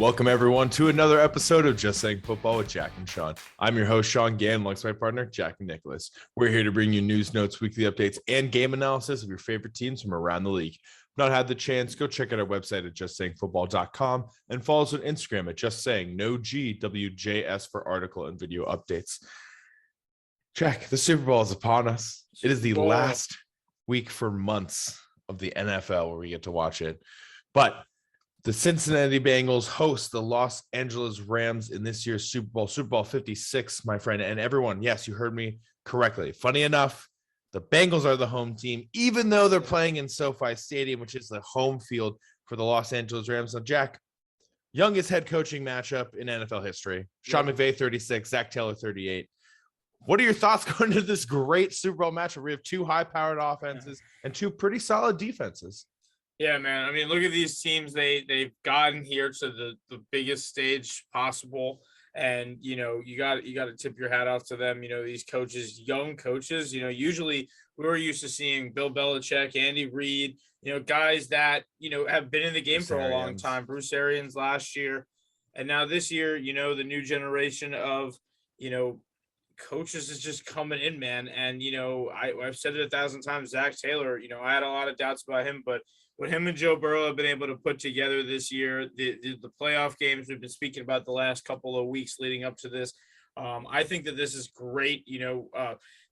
Welcome, everyone, to another episode of Just Saying Football with Jack and Sean. I'm your host, Sean Gann, alongside my partner, Jack and Nicholas. We're here to bring you news, notes, weekly updates, and game analysis of your favorite teams from around the league. If you've not had the chance, go check out our website at justsayingfootball.com and follow us on Instagram at justsaying, for article and video updates. Jack, the Super Bowl is upon us. It is the last week for months of the NFL where we get to watch it. But the Cincinnati Bengals host the Los Angeles Rams in this year's Super Bowl 56, my friend. And everyone, yes, you heard me correctly. Funny enough, the Bengals are the home team, even though they're playing in SoFi Stadium, which is the home field for the Los Angeles Rams. Now, Jack, youngest head coaching matchup in NFL history. Sean McVay, 36, Zach Taylor, 38. What are your thoughts going into this great Super Bowl matchup? We have two high-powered offenses and two pretty solid defenses. Yeah, man. I mean, look at these teams. They've gotten here to the biggest stage possible. And, you got to tip your hat off to them. These coaches, young coaches, usually we were used to seeing Bill Belichick, Andy Reid, guys that, have been in the game for a long time. Bruce Arians last year. And now this year, the new generation of, coaches is just coming in, man. And, I've said it 1,000 times, Zach Taylor, I had a lot of doubts about him, but what him and Joe Burrow have been able to put together this year, the playoff games we've been speaking about the last couple of weeks leading up to this, I think that this is great,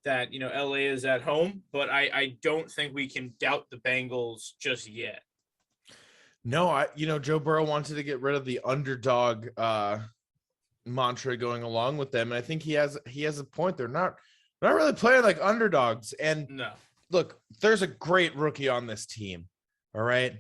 that, LA is at home, but I don't think we can doubt the Bengals just yet. No, Joe Burrow wanted to get rid of the underdog mantra going along with them. And I think he has a point. They're not really playing like underdogs. And no, look, there's a great rookie on this team. All right.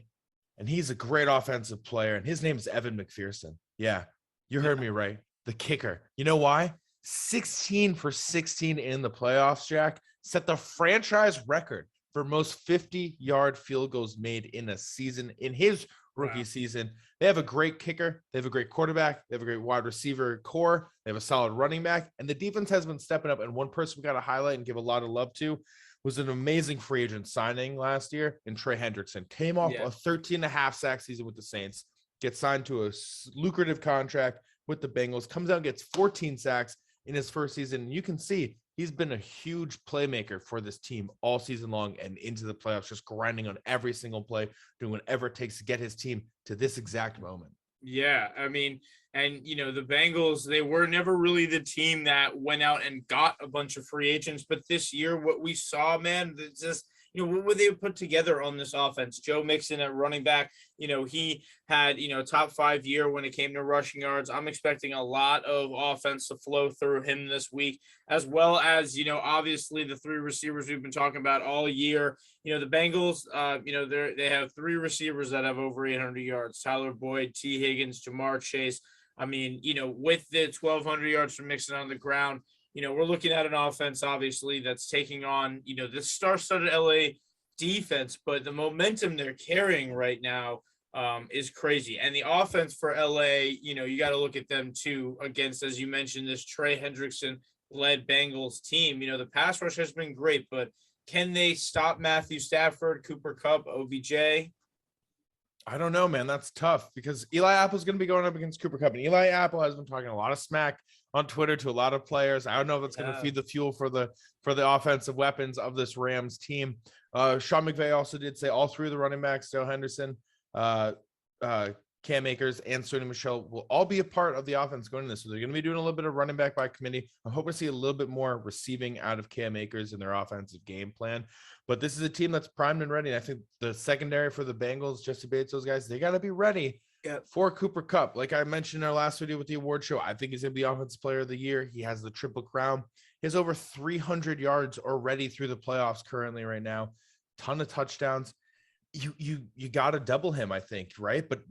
And he's a great offensive player. And his name is Evan McPherson. Yeah. You heard me right. The kicker. You know why? 16 for 16 in the playoffs, Jack. Set the franchise record for most 50-yard field goals made in a season in his rookie season. They have a great kicker. They have a great quarterback. They have a great wide receiver core. They have a solid running back. And the defense has been stepping up. And one person we got to highlight and give a lot of love to was an amazing free agent signing last year in Trey Hendrickson. Came off a 13.5 sack season with the Saints, gets signed to a lucrative contract with the Bengals, comes out and gets 14 sacks in his first season. And you can see he's been a huge playmaker for this team all season long and into the playoffs, just grinding on every single play, doing whatever it takes to get his team to this exact moment. Yeah, I mean, and, the Bengals, they were never really the team that went out and got a bunch of free agents. But this year, what we saw, man, just, what would they put together on this offense? Joe Mixon at running back, he had, top 5 year when it came to rushing yards. I'm expecting a lot of offense to flow through him this week, as well as, obviously the three receivers we've been talking about all year. The Bengals, they have three receivers that have over 800 yards: Tyler Boyd, T. Higgins, Jamar Chase. I mean, with the 1,200 yards from Mixon on the ground, we're looking at an offense, obviously, that's taking on, the star-studded LA defense, but the momentum they're carrying right now is crazy. And the offense for LA, you got to look at them too against, as you mentioned, this Trey Hendrickson-led Bengals team. The pass rush has been great, but can they stop Matthew Stafford, Cooper Kupp, OBJ? I don't know, man. That's tough because Eli Apple's going to be going up against Cooper Kupp. And Eli Apple has been talking a lot of smack on Twitter to a lot of players. I don't know if it's going to feed the fuel for the offensive weapons of this Rams team. Sean McVay also did say all three of the running backs, Joe Henderson, Cam Akers, and Sony Michel, will all be a part of the offense going into this. So they're going to be doing a little bit of running back by committee. I'm hoping to see a little bit more receiving out of Cam Akers in their offensive game plan. But this is a team that's primed and ready. And I think the secondary for the Bengals, Jesse Bates, those guys, they got to be ready for Cooper Kupp. Like I mentioned in our last video with the award show, I think he's going to be Offensive Player of the Year. He has the Triple Crown. He has over 300 yards already through the playoffs currently right now. Ton of touchdowns. You got to double him, I think, right? But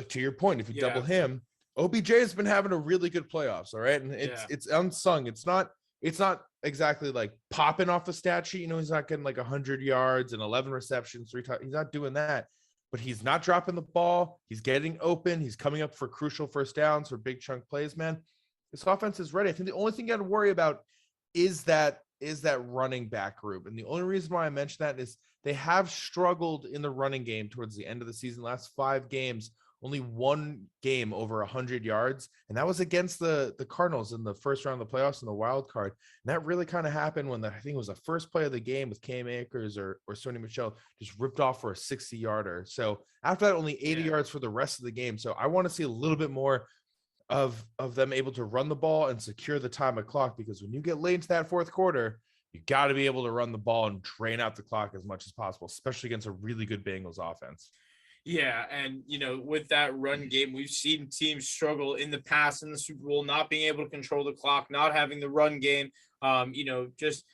to your point, if you double him, OBJ has been having a really good playoffs, all right? And it's unsung. It's not exactly like popping off the stat sheet. He's not getting like 100 yards and 11 receptions, 3 times. He's not doing that, but he's not dropping the ball. He's getting open. He's coming up for crucial first downs for big chunk plays, man. This offense is ready. I think the only thing you got to worry about is that running back group. And the only reason why I mention that is they have struggled in the running game towards the end of the season. Last 5 games, only one game over 100 yards, and that was against the Cardinals in the first round of the playoffs in the wild card. And that really kind of happened when I think it was the first play of the game with Cam Akers or Sony Michel just ripped off for a 60-yarder. So after that, only 80 yards for the rest of the game. So I want to see a little bit more of them able to run the ball and secure the time of clock, because when you get late into that fourth quarter, you got to be able to run the ball and drain out the clock as much as possible, especially against a really good Bengals offense. Yeah, and with that run game, we've seen teams struggle in the past in the Super Bowl, not being able to control the clock, not having the run game. Just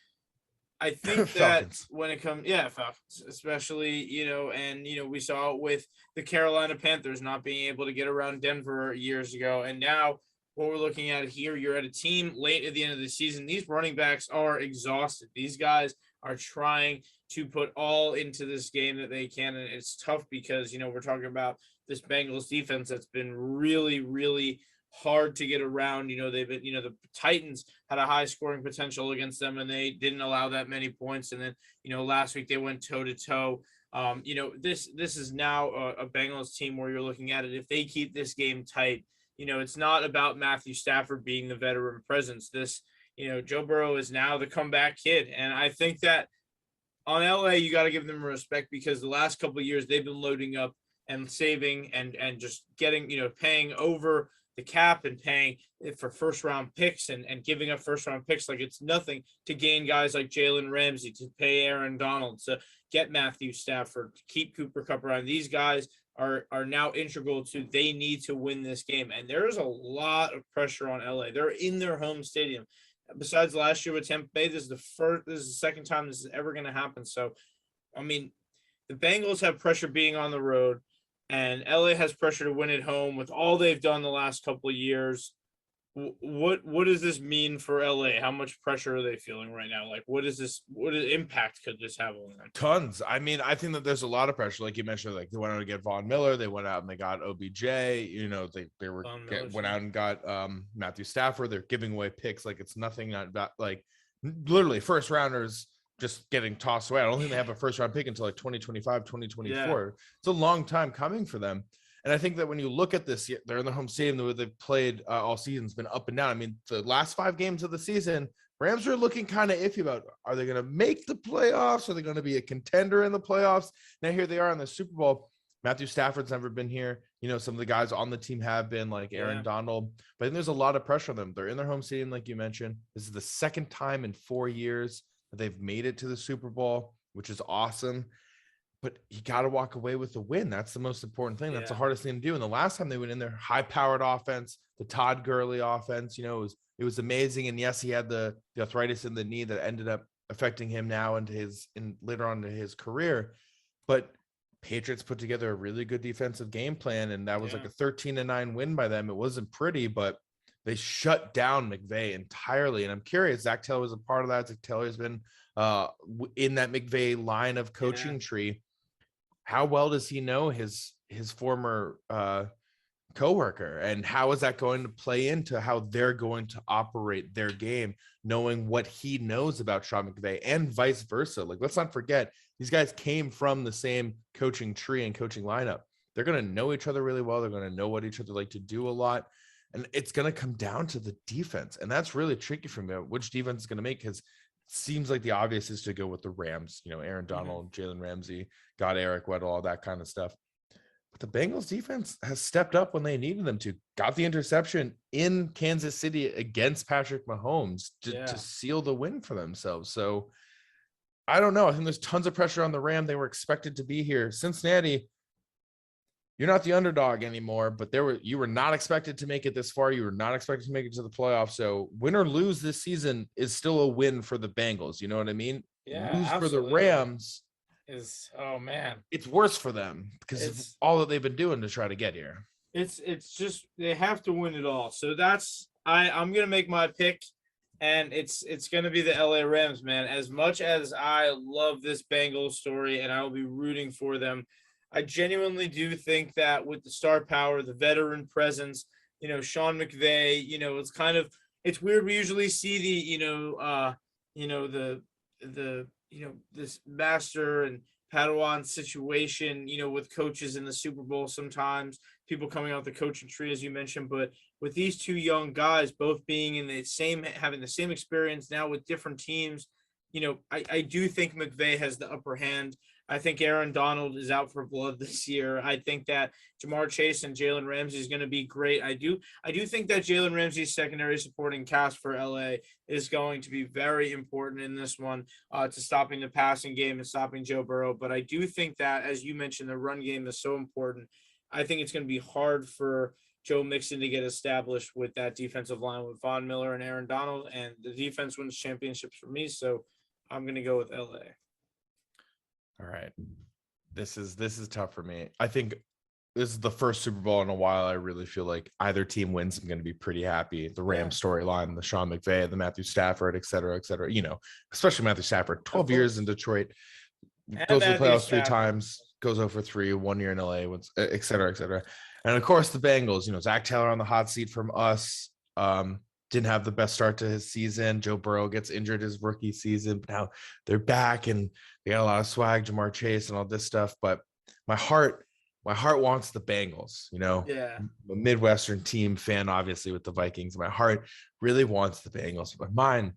I think that Falcons. when it comes, yeah, Falcons, especially, and we saw it with the Carolina Panthers not being able to get around Denver years ago, and now what we're looking at here, you're at a team late at the end of the season. These running backs are exhausted. These guys are trying to put all into this game that they can, and it's tough because we're talking about this Bengals defense that's been really, really hard to get around. They've been, the Titans had a high scoring potential against them and they didn't allow that many points. And then, last week they went toe to toe. This is now a Bengals team where you're looking at it. If they keep this game tight, it's not about Matthew Stafford being the veteran presence. Joe Burrow is now the comeback kid. And I think that on LA, you got to give them respect because the last couple of years they've been loading up and saving and just getting, paying over the cap and paying for first round picks and giving up first round picks like it's nothing to gain guys like Jalen Ramsey, to pay Aaron Donald, to get Matthew Stafford, to keep Cooper Kupp around. These guys are now integral to, they need to win this game. And there's a lot of pressure on LA. They're in their home stadium. Besides last year with Tampa Bay, this is the second time this is ever going to happen. So, I mean, the Bengals have pressure being on the road, and LA has pressure to win at home with all they've done the last couple of years. What does this mean for LA? How much pressure are they feeling right now? Like, what impact could this have on them? Tons. I mean, I think that there's a lot of pressure, like you mentioned. Like they went out to get Von Miller, they went out and they got OBJ. They went out and got Matthew Stafford. They're giving away picks like it's nothing. Not about like literally first rounders just getting tossed away. I don't think they have a first round pick until like 2025, 2024. Yeah. It's a long time coming for them. And I think that when you look at this, they're in the home stadium. The way they've played all season's been up and down. I mean, the last 5 games of the season, Rams are looking kind of iffy about, are they going to make the playoffs? Are they going to be a contender in the playoffs? Now here they are in the Super Bowl. Matthew Stafford's never been here. Some of the guys on the team have been, like Aaron Donald. But I think there's a lot of pressure on them. They're in their home stadium, like you mentioned. This is the second time in 4 years that they've made it to the Super Bowl, which is awesome. But you got to walk away with the win. That's the most important thing. That's the hardest thing to do. And the last time they went in there, high-powered offense, the Todd Gurley offense, it was amazing. And yes, he had the arthritis in the knee that ended up affecting him now into later on in his career. But Patriots put together a really good defensive game plan, and that was like a 13-9 win by them. It wasn't pretty, but they shut down McVay entirely. And I'm curious, Zach Taylor was a part of that. Zach Taylor's been in that McVay line of coaching tree. How well does he know his former coworker, and how is that going to play into how they're going to operate their game, knowing what he knows about Sean McVay and vice versa? Like, let's not forget, these guys came from the same coaching tree and coaching lineup. They're going to know each other really well. They're going to know what each other like to do a lot. And it's going to come down to the defense. And that's really tricky for me, which defense is going to make, because seems like the obvious is to go with the Rams, Aaron Donald, Jalen Ramsey, got Eric Weddle, all that kind of stuff. But the Bengals defense has stepped up when they needed them to. Got the interception in Kansas City against Patrick Mahomes to seal the win for themselves. So I don't know. I think there's tons of pressure on the Rams. They were expected to be here. Cincinnati, you're not the underdog anymore, but you were not expected to make it this far. You were not expected to make it to the playoffs. So win or lose this season is still a win for the Bengals. You know what I mean? Yeah, lose absolutely. for the Rams oh man, it's worse for them because of all that they've been doing to try to get here. It's just they have to win it all. So I'm gonna make my pick, and it's gonna be the LA Rams, man. As much as I love this Bengals story and I will be rooting for them, I genuinely do think that with the star power, the veteran presence, Sean McVay, it's weird. We usually see the, this master and Padawan situation, with coaches in the Super Bowl sometimes, people coming out the coaching tree, as you mentioned. But with these two young guys both being having the same experience now with different teams, I do think McVay has the upper hand. I think Aaron Donald is out for blood this year. I think that Jamar Chase and Jalen Ramsey is going to be great. I do think that Jalen Ramsey's secondary supporting cast for LA is going to be very important in this one, to stopping the passing game and stopping Joe Burrow. But I do think that, as you mentioned, the run game is so important. I think it's going to be hard for Joe Mixon to get established with that defensive line with Von Miller and Aaron Donald, and the defense wins championships for me. So I'm going to go with LA. All right. This is tough for me. I think this is the first Super Bowl in a while I really feel like either team wins, I'm going to be pretty happy. The Rams storyline, the Sean McVay, the Matthew Stafford, et cetera, especially Matthew Stafford, 12 years in Detroit, goes to the playoffs 3 times, goes over 3, 1 year in LA, et cetera, et cetera. And of course the Bengals, Zach Taylor on the hot seat from us. Didn't have the best start to his season. Joe Burrow gets injured his rookie season, but now they're back and they got a lot of swag, Jamar Chase and all this stuff. But my heart wants the Bengals, Yeah. I'm a Midwestern team fan, obviously, with the Vikings. My heart really wants the Bengals, but mine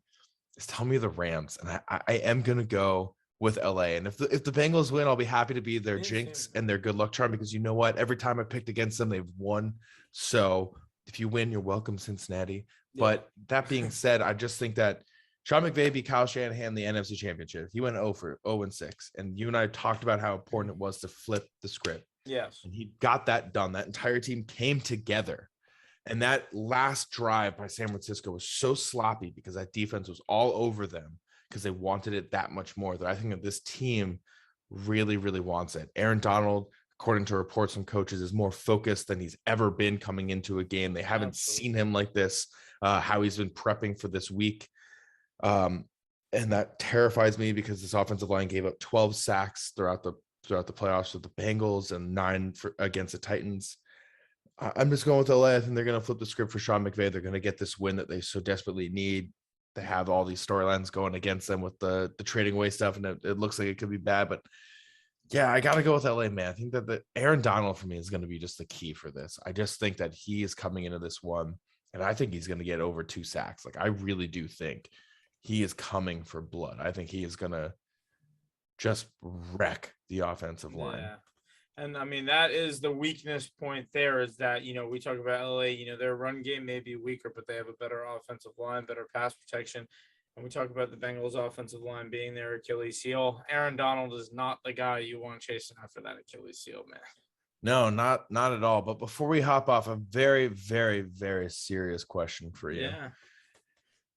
is telling me the Rams. And I am going to go with LA. And if the Bengals win, I'll be happy to be their jinx and their good luck charm, because you know what? Every time I picked against them, they've won. So if you win, you're welcome, Cincinnati. Yeah. But that being said, I just think that Sean McVay beat Kyle Shanahan in the NFC Championship. He went 0-6. And you and I talked about how important it was to flip the script. Yes. And he got that done. That entire team came together. And that last drive by San Francisco was so sloppy because that defense was all over them because they wanted it that much more, that I think that this team really, really wants it. Aaron Donald, according to reports from coaches, is more focused than he's ever been coming into a game. They haven't seen him like this, how he's been prepping for this week. And that terrifies me because this offensive line gave up 12 sacks throughout the playoffs with the Bengals and 9 against the Titans. I'm just going with LA. I think they're going to flip the script for Sean McVay. They're going to get this win that they so desperately need. They have all these storylines going against them with the trading away stuff, and it looks like it could be bad. But yeah, I got to go with LA, man. I think that the Aaron Donald for me is going to be just the key for this. I just think that he is coming into this one, and I think he's going to get over 2 sacks. Like, I really do think he is coming for blood. I think he is going to just wreck the offensive line. Yeah. And I mean, that is the weakness point there, is that, we talk about LA, their run game may be weaker, but they have a better offensive line, better pass protection. And we talk about the Bengals offensive line being their Achilles heel. Aaron Donald is not the guy you want chasing after that Achilles heel, man. No, not at all. But before we hop off, a very, very, very serious question for you. Yeah.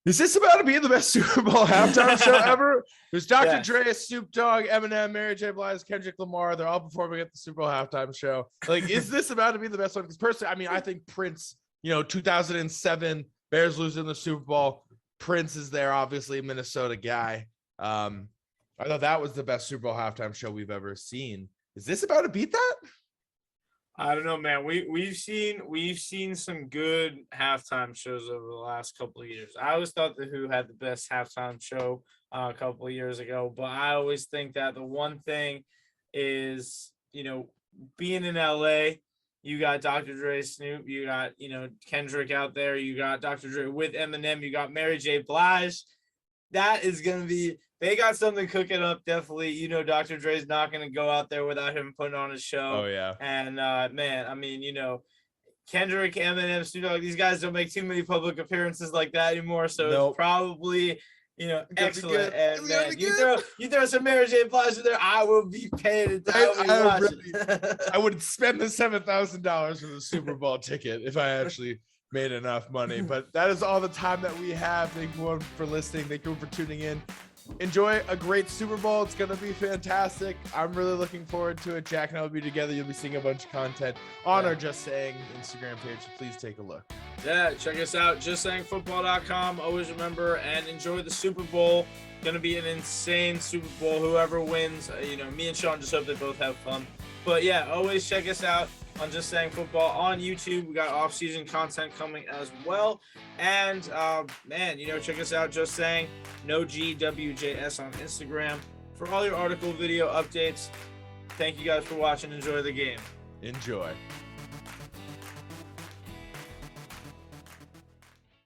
Is this about to be the best Super Bowl halftime show ever? There's Dr. Dre, Snoop Dogg, Eminem, Mary J. Blige, Kendrick Lamar. They're all performing at the Super Bowl halftime show. Like, is this about to be the best one? Because personally, I mean, I think Prince, 2007, Bears losing the Super Bowl. Prince is there, obviously, a Minnesota guy. I thought that was the best Super Bowl halftime show we've ever seen. Is this about to beat that? I don't know, man. We've seen some good halftime shows over the last couple of years. I always thought the Who had the best halftime show a couple of years ago, but I always think that the one thing is, being in LA, you got Dr. Dre, Snoop, you got, Kendrick out there, you got Dr. Dre with Eminem, you got Mary J. Blige. That is going to be, they got something cooking up, definitely. Dr. Dre's not going to go out there without him putting on a show. Oh, yeah. And, man, I mean, Kendrick, Eminem, Snoop Dogg, these guys don't make too many public appearances like that anymore. So It's probably, excellent. And, man, you throw some Mary J. Blige in there, I will be paying it. I would spend the $7,000 for the Super Bowl ticket if I actually made enough money. But that is all the time that we have. Thank you for listening. Thank you for tuning in. Enjoy a great Super Bowl. It's going to be fantastic. I'm really looking forward to it. Jack and I will be together. You'll be seeing a bunch of content on our Just Saying Instagram page. So please take a look. Yeah, check us out. JustSayingFootball.com. Always remember and enjoy the Super Bowl. Going to be an insane Super Bowl. Whoever wins, me and Sean just hope they both have fun. But yeah, always check us out on Just Saying Football on YouTube. We got off-season content coming as well. And, man, check us out, Just Saying, no GWJS on Instagram. For all your article video updates, thank you guys for watching. Enjoy the game. Enjoy.